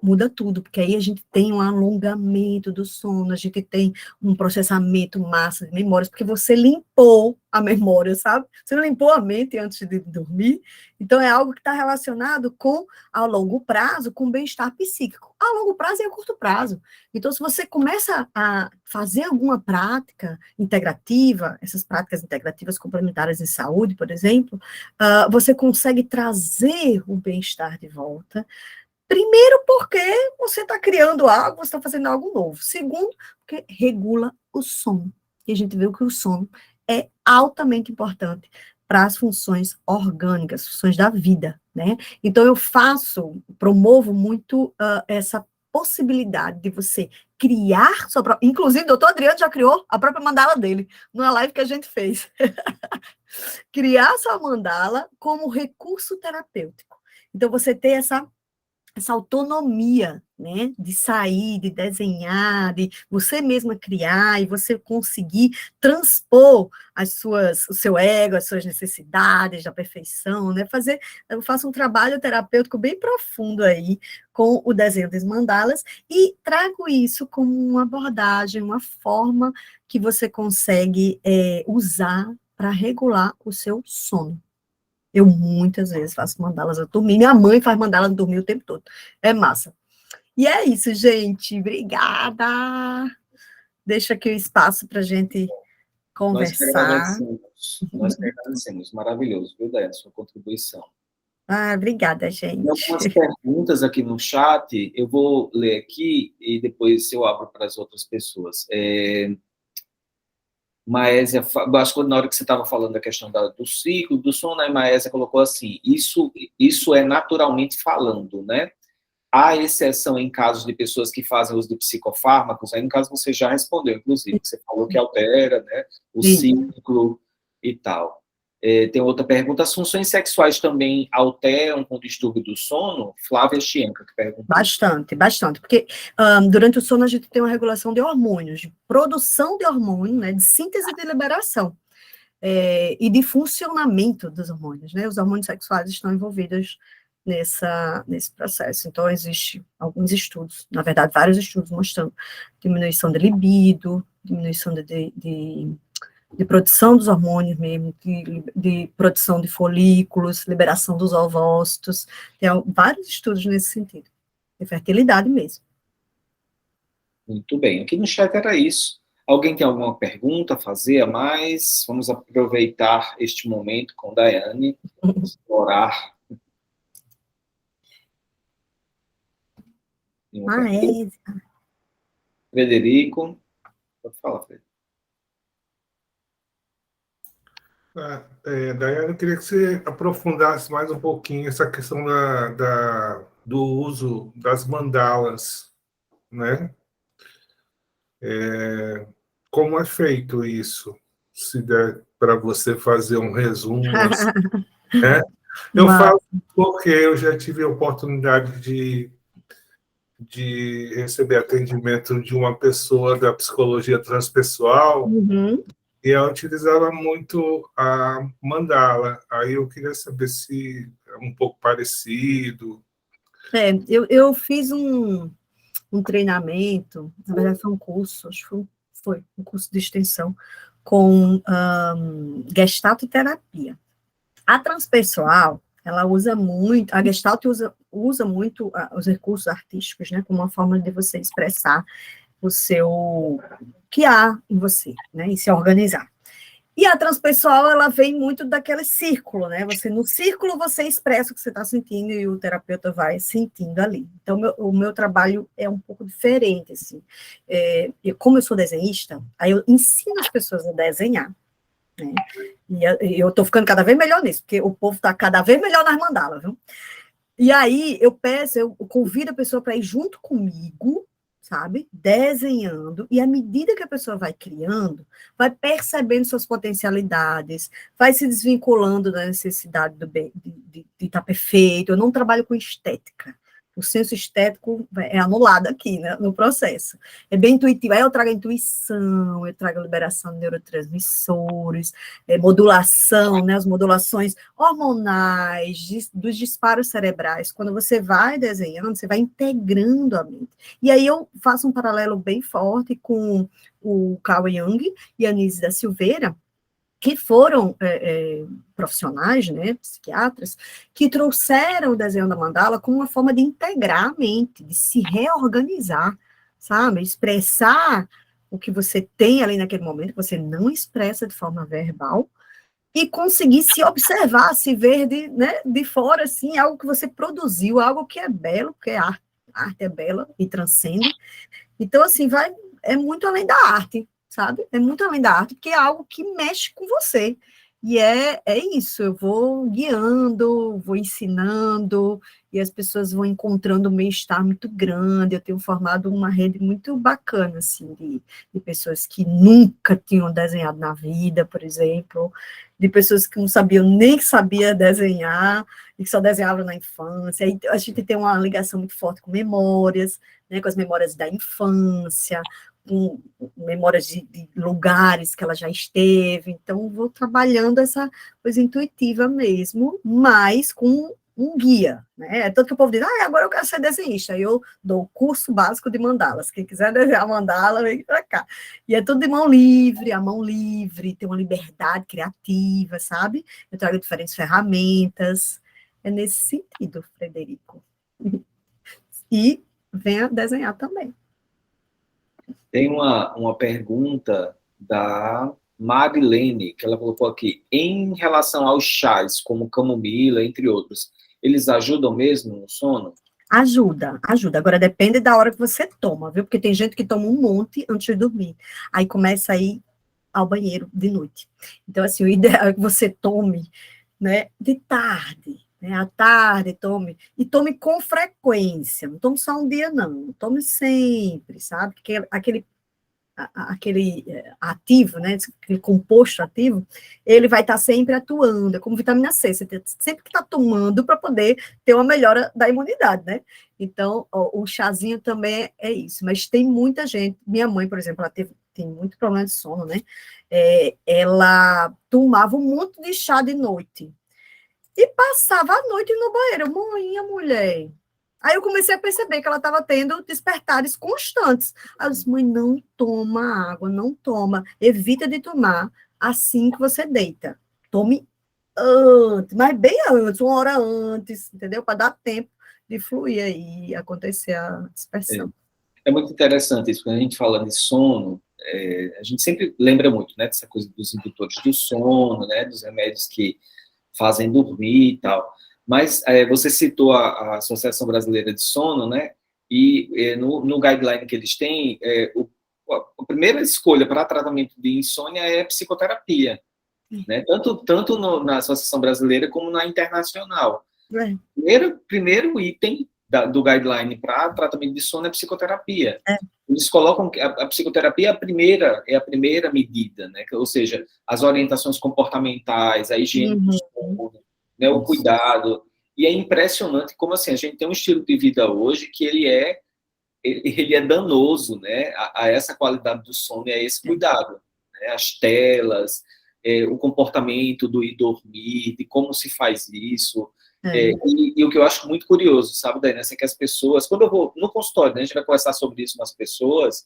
muda tudo, porque aí a gente tem um alongamento do sono, a gente tem um processamento massa de memórias, porque você limpou a memória, sabe? Você não limpou a mente antes de dormir, então é algo que está relacionado com, ao longo prazo, com bem-estar psíquico. A longo prazo e a curto prazo. Então, se você começa a fazer alguma prática integrativa, essas práticas integrativas complementares em saúde, por exemplo, você consegue trazer o bem-estar de volta. Primeiro, porque você está criando algo, você está fazendo algo novo. Segundo, porque regula o sono. E a gente viu que o sono é altamente importante para as funções orgânicas, funções da vida, né? Então, eu promovo muito essa possibilidade de você criar sua própria... Inclusive, o doutor Adriano já criou a própria mandala dele, numa live que a gente fez. Criar sua mandala como recurso terapêutico. Então, você ter essa autonomia, né, de sair, de desenhar, de você mesma criar e você conseguir transpor o seu ego, as suas necessidades da perfeição, né, eu faço um trabalho terapêutico bem profundo aí com o desenho das mandalas e trago isso como uma abordagem, uma forma que você consegue usar para regular o seu sono. Eu muitas vezes faço mandalas a dormir. Minha mãe faz mandala a dormir o tempo todo. É massa. E é isso, gente. Obrigada. Deixa aqui o espaço para a gente conversar. Nós que agradecemos. Maravilhoso, viu, Daiane, sua contribuição. Obrigada, gente. Tem algumas perguntas aqui no chat. Eu vou ler aqui e depois eu abro para as outras pessoas. Maésia, acho que na hora que você estava falando da questão do ciclo, do sono, a Maésia colocou assim, isso é naturalmente falando, né? Há exceção em casos de pessoas que fazem uso de psicofármacos, aí no caso você já respondeu, inclusive, você falou que altera, né, o ciclo e tal. Tem outra pergunta, as funções sexuais também alteram com o distúrbio do sono? Flávia Chienca que pergunta. Bastante, porque durante o sono a gente tem uma regulação de hormônios, de produção de hormônio, né, de síntese e de liberação, e de funcionamento dos hormônios, né, os hormônios sexuais estão envolvidos nesse processo, então existem alguns estudos, na verdade vários estudos mostrando diminuição de libido, diminuição de produção dos hormônios mesmo, de produção de folículos, liberação dos ovócitos, tem vários estudos nesse sentido, de fertilidade mesmo. Muito bem, aqui no chat era isso. Alguém tem alguma pergunta a fazer a mais? Vamos aproveitar este momento com Daiane, explorar. Frederico, pode falar, Frederico. Daiane, eu queria que você aprofundasse mais um pouquinho essa questão do uso das mandalas, né? Como é feito isso? Se der para você fazer um resumo, assim, né? Eu falo porque eu já tive a oportunidade de receber atendimento de uma pessoa da psicologia transpessoal, e ela utilizava muito a mandala. Aí eu queria saber se é um pouco parecido. Eu fiz um treinamento, na verdade foi um curso, acho que foi um curso de extensão, com gestaltoterapia. A transpessoal, ela usa muito, a Gestalt usa muito os recursos artísticos, né, como uma forma de você expressar o que há em você, né, e se organizar. E a transpessoal, ela vem muito daquele círculo, né, no círculo você expressa o que você está sentindo e o terapeuta vai sentindo ali. Então, o meu trabalho é um pouco diferente, assim. Como eu sou desenhista, aí eu ensino as pessoas a desenhar, né? E eu estou ficando cada vez melhor nisso, porque o povo está cada vez melhor nas mandalas, viu? E aí eu convido a pessoa para ir junto comigo, sabe? Desenhando, e à medida que a pessoa vai criando, vai percebendo suas potencialidades, vai se desvinculando da necessidade de estar perfeito. Eu não trabalho com estética, o senso estético é anulado aqui, né, no processo. É bem intuitivo. Aí eu trago a intuição, eu trago a liberação de neurotransmissores, modulação, né, as modulações hormonais, dos disparos cerebrais. Quando você vai desenhando, você vai integrando a mente. E aí eu faço um paralelo bem forte com o Carl Jung e a Anísia da Silveira, que foram profissionais, né, psiquiatras, que trouxeram o desenho da mandala como uma forma de integrar a mente, de se reorganizar, sabe? Expressar o que você tem ali naquele momento, que você não expressa de forma verbal, e conseguir se observar, se ver de fora, assim, algo que você produziu, algo que é belo, porque a arte é bela e transcende. Então, assim, é muito além da arte, sabe? É muito além da arte, porque é algo que mexe com você. E é isso, eu vou guiando, vou ensinando, e as pessoas vão encontrando um bem-estar muito grande. Eu tenho formado uma rede muito bacana, assim, de pessoas que nunca tinham desenhado na vida, por exemplo, de pessoas que não sabiam nem que sabia desenhar, e que só desenhavam na infância. E a gente tem uma ligação muito forte com memórias, né, com as memórias da infância, com memórias de lugares que ela já esteve. Então, vou trabalhando essa coisa intuitiva mesmo, mas com um guia, né? Tanto que o povo diz, agora eu quero ser desenhista. Aí eu dou o curso básico de mandalas. Quem quiser desenhar mandala, vem para cá. E é tudo de mão livre, a mão livre, tem uma liberdade criativa, sabe? Eu trago diferentes ferramentas. É nesse sentido, Frederico. E venha desenhar também. Tem uma pergunta da Marilene, que ela colocou aqui, em relação aos chás, como camomila, entre outros, eles ajudam mesmo no sono? Ajuda. Agora, depende da hora que você toma, viu? Porque tem gente que toma um monte antes de dormir. Aí começa a ir ao banheiro de noite. Então, assim, o ideal é que você tome, né, de tarde, né, à tarde, e tome com frequência, não tome só um dia, não, tome sempre, sabe, porque aquele ativo, né, aquele composto ativo, ele vai estar sempre atuando, é como vitamina C, você tem sempre que estar tomando para poder ter uma melhora da imunidade, né, então, o chazinho também é isso, mas tem muita gente, minha mãe, por exemplo, ela tem muito problema de sono, né, ela tomava um monte de chá de noite, e passava a noite no banheiro. Mãe, mulher. Aí eu comecei a perceber que ela estava tendo despertares constantes. Aí eu disse, mãe, não toma água, não toma. Evita de tomar assim que você deita. Tome antes, mas bem antes, 1 hora antes, entendeu? Para dar tempo de fluir aí, acontecer a dispersão. É muito interessante isso. Quando a gente fala de sono, a gente sempre lembra muito, né, dessa coisa dos indutores do sono, né, dos remédios que fazem dormir e tal. Mas você citou a Associação Brasileira de Sono, né? E no guideline que eles têm, a primeira escolha para tratamento de insônia é psicoterapia, né? Tanto na Associação Brasileira como na internacional. Primeiro item do guideline para tratamento de sono é psicoterapia. Eles colocam que a psicoterapia é a primeira medida, né? Ou seja, as orientações comportamentais, a higiene do sono, né? O cuidado. E é impressionante como assim a gente tem um estilo de vida hoje que ele é danoso, né? A essa qualidade do sono e a esse cuidado, né? As telas, o comportamento do ir dormir, de como se faz isso. E o que eu acho muito curioso, sabe, Daiane, é que as pessoas, quando eu vou no consultório, né, a gente vai conversar sobre isso com as pessoas,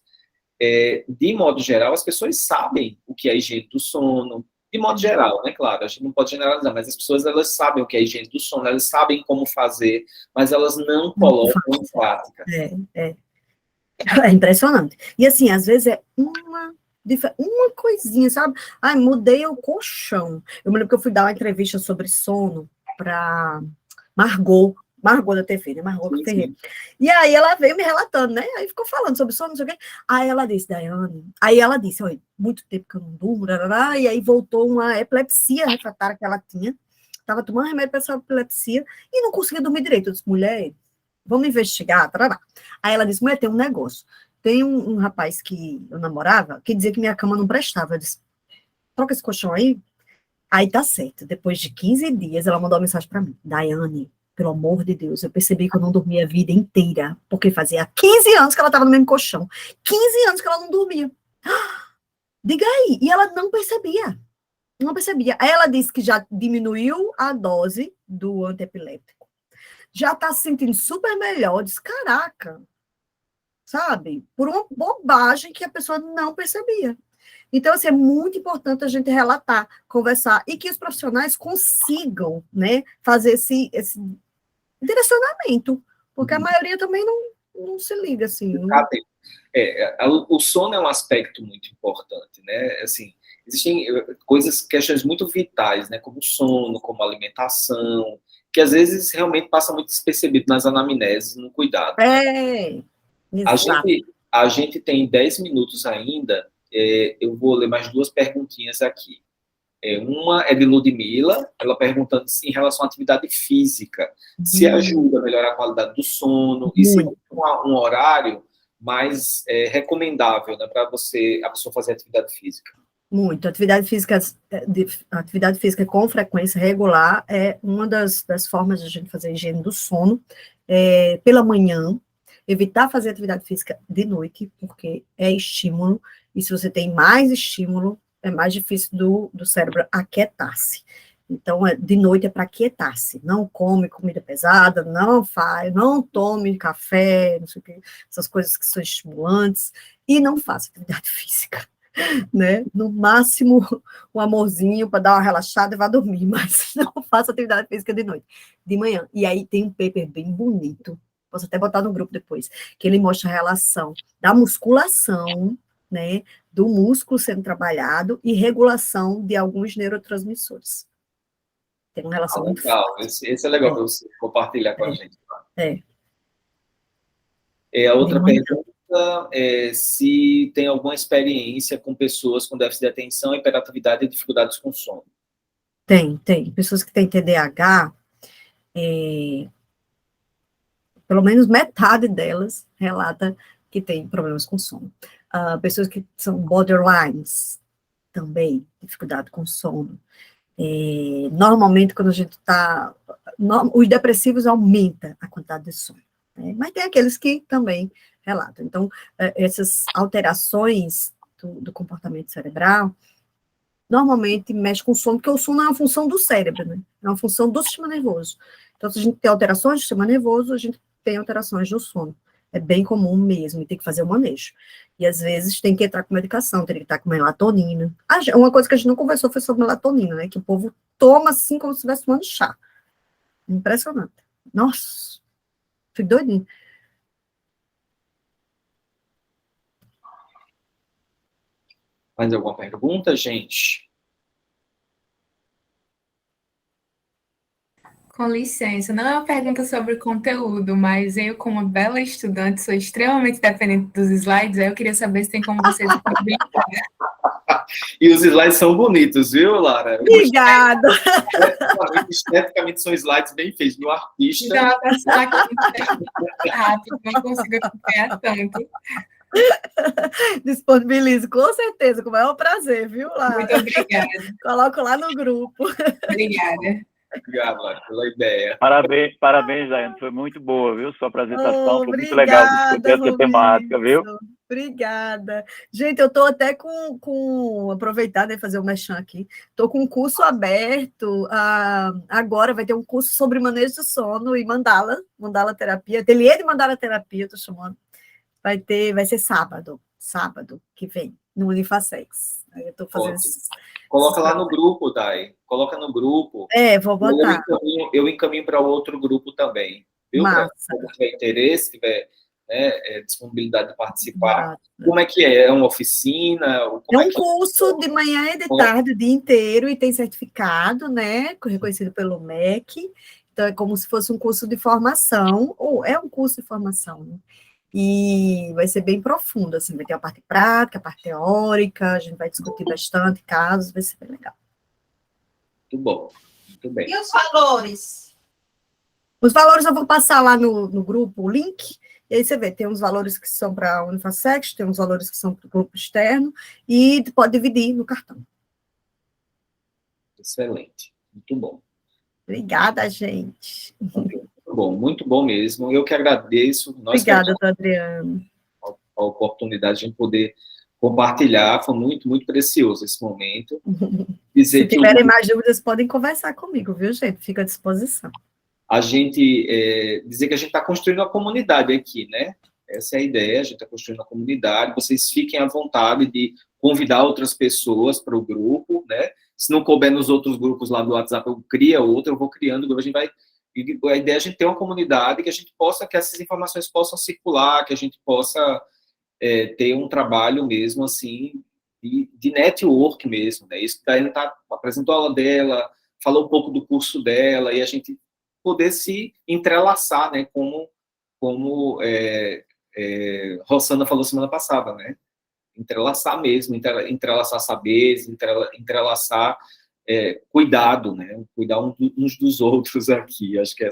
de modo geral, as pessoas sabem o que é a higiene do sono, de modo geral, né, claro, a gente não pode generalizar, mas as pessoas, elas sabem o que é a higiene do sono, elas sabem como fazer, mas elas não colocam em prática. É impressionante. E assim, às vezes é uma coisinha, sabe? Ai, mudei o colchão. Eu me lembro que eu fui dar uma entrevista sobre sono para Margot da TV, né? Margot Ferreira. E aí ela veio me relatando, né? Aí ficou falando sobre sono, não sei o quê. Aí ela disse, Daiane, olha, muito tempo que eu não durmo, e aí voltou uma epilepsia refratária que ela tinha. Estava tomando remédio para essa epilepsia e não conseguia dormir direito. Eu disse, mulher, vamos investigar, tarará. Aí ela disse, mulher, tem um negócio. Tem um rapaz que eu namorava que dizia que minha cama não prestava. Eu disse, troca esse colchão aí. Aí tá certo. Depois de 15 dias, ela mandou uma mensagem para mim. Daiane, pelo amor de Deus, eu percebi que eu não dormia a vida inteira, porque fazia 15 anos que ela estava no mesmo colchão, 15 anos que ela não dormia. Diga aí, e ela não percebia. Não percebia. Aí ela disse que já diminuiu a dose do antiepiléptico. Já está se sentindo super melhor. Eu disse, caraca, sabe? Por uma bobagem que a pessoa não percebia. Então, assim, é muito importante a gente relatar, conversar, e que os profissionais consigam, né, fazer esse direcionamento, porque a maioria também não se liga, assim. Não... O sono é um aspecto muito importante, né? Assim, existem questões muito vitais, né? Como o sono, como a alimentação, que às vezes realmente passa muito despercebido nas anamneses, no cuidado. Exato. A gente tem 10 minutos ainda, eu vou ler mais 2 perguntinhas aqui. Uma é de Ludmila, ela perguntando se em relação à atividade física, se ajuda a melhorar a qualidade do sono, e se tem um horário mais recomendável, né, para a pessoa fazer atividade física. Muito. Atividade física com frequência regular é uma das formas de a gente fazer a higiene do sono. Pela manhã, evitar fazer atividade física de noite, porque é estímulo, e se você tem mais estímulo, é mais difícil do cérebro aquietar-se. Então, de noite é para aquietar-se. Não come comida pesada, não tome café, não sei o que, essas coisas que são estimulantes, e não faça atividade física, né? No máximo, um amorzinho para dar uma relaxada e vá dormir, mas não faça atividade física de noite, de manhã. E aí tem um paper bem bonito, posso até botar no grupo depois, que ele mostra a relação da musculação, né, do músculo sendo trabalhado e regulação de alguns neurotransmissores. Tem uma relação muito legal. forte. Esse é legal para você compartilhar com a gente. A outra De manhã. pergunta é se tem alguma experiência com pessoas com déficit de atenção, hiperatividade e dificuldades com sono. Tem. Pessoas que têm TDAH, pelo menos metade delas relata que tem problemas com sono. Pessoas que são borderlines, também, dificuldade com sono. Normalmente, quando a gente está... Os depressivos aumentam a quantidade de sono, né? Mas tem aqueles que também relatam. Então, essas alterações do comportamento cerebral, normalmente mexe com o sono, porque o sono é uma função do cérebro, né? É uma função do sistema nervoso. Então, se a gente tem alterações do sistema nervoso, a gente tem alterações no sono. É bem comum mesmo, e tem que fazer o manejo. E, às vezes, tem que entrar com medicação, tem que estar com melatonina. Uma coisa que a gente não conversou foi sobre melatonina, né? Que o povo toma, assim, como se estivesse tomando chá. Impressionante. Nossa, fico doidinho. Mais alguma pergunta, gente? Com licença, não é uma pergunta sobre conteúdo, mas eu, como uma bela estudante, sou extremamente dependente dos slides, aí eu queria saber se tem como vocês publicar. E os slides são bonitos, viu, Lara? Obrigada! Esteticamente são slides bem feitos, do artista. Então, a pessoa aqui rápido, não consigo acompanhar tanto. Disponibilizo, com certeza, com o maior prazer, viu, Lara? Muito obrigada. Coloco lá no grupo. Obrigada. Obrigado, Lara, pela ideia. Parabéns, Daiane. Foi muito boa, viu? Sua apresentação foi muito legal discutir essa Rubinho. temática, viu? Obrigada. Gente, eu estou até aproveitar, né, fazer o merchan aqui. Estou com um curso aberto. Agora vai ter um curso sobre manejo do sono e mandala terapia, ateliê de mandala terapia, estou chamando. Vai ser sábado que vem, no Unifacex. Aí eu estou fazendo Coloca lá no grupo, Dai. Coloca no grupo. Vou botar. Eu encaminho para outro grupo também. Viu? Se tiver interesse, tiver disponibilidade de participar. Massa. Como é que é? É uma oficina? É um curso de manhã e de tarde, o dia inteiro, e tem certificado, né? Reconhecido pelo MEC. Então, é como se fosse um curso de formação, ou é um curso de formação, né? E vai ser bem profundo, assim, vai ter a parte prática, a parte teórica, a gente vai discutir bastante casos, vai ser bem legal. Muito bom, muito bem. E os valores? Os valores eu vou passar lá no grupo, o link, e aí você vê, tem uns valores que são para a Unifacex, tem uns valores que são para o grupo externo, e pode dividir no cartão. Excelente, muito bom. Obrigada, gente. muito bom mesmo. Eu que agradeço. Obrigada, doutor Adriano. A oportunidade de poder compartilhar, foi muito, muito precioso esse momento. Se tiverem mais dúvidas, podem conversar comigo, viu, gente? Fico à disposição. A gente, dizer que a gente está construindo uma comunidade aqui, né? Essa é a ideia, a gente está construindo uma comunidade, vocês fiquem à vontade de convidar outras pessoas para o grupo, né? Se não couber nos outros grupos lá do WhatsApp, eu crio outro, eu vou criando, a gente vai... A ideia é a gente ter uma comunidade que a gente possa, que essas informações possam circular, que a gente possa ter um trabalho mesmo, assim, de network mesmo, né? Isso que a Daiane apresentou a aula dela, falou um pouco do curso dela, e a gente poder se entrelaçar, né? Como Rosana falou semana passada, né? Entrelaçar mesmo, entrelaçar saberes, entrelaçar cuidado, né? Cuidar uns dos outros aqui. Acho que é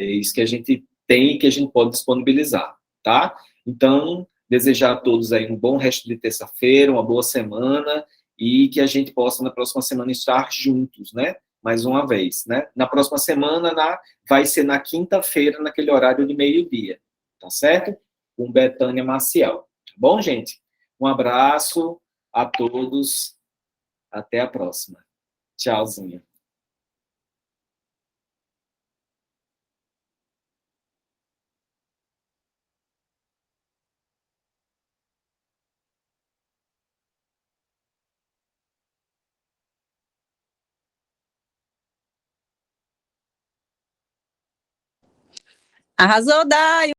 isso que a gente tem e que a gente pode disponibilizar, tá? Então, desejar a todos aí um bom resto de terça-feira, uma boa semana, e que a gente possa, na próxima semana, estar juntos, né? Mais uma vez, né? Na próxima semana, vai ser na quinta-feira, naquele horário de meio-dia, tá certo? Com Betânia Maciel. Tá bom, gente? Um abraço a todos. Até a próxima. Tchauzinho. Arrasou, Dai!